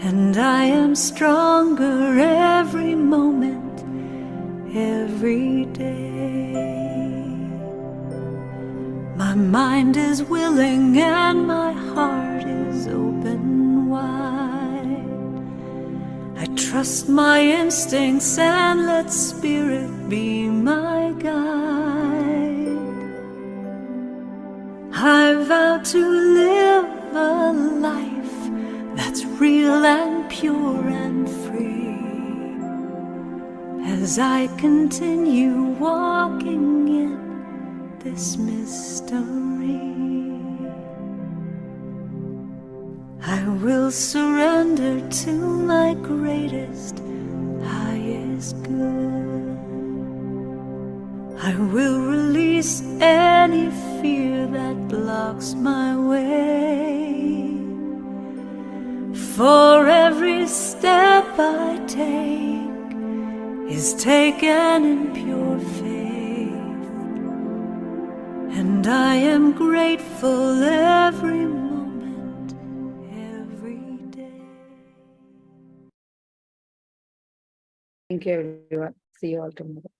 and I am stronger every moment, every day. My mind is willing and my heart is open wide. I trust my instincts and let spirit be my guide. I vow to live a life that's real and pure and free, as I continue walking in this mystery. I will surrender to my greatest, highest good. I will release any fear that blocks my way. For every step I take is taken in pure faith, and I am grateful every moment, every day. Thank you, everyone. See you all tomorrow.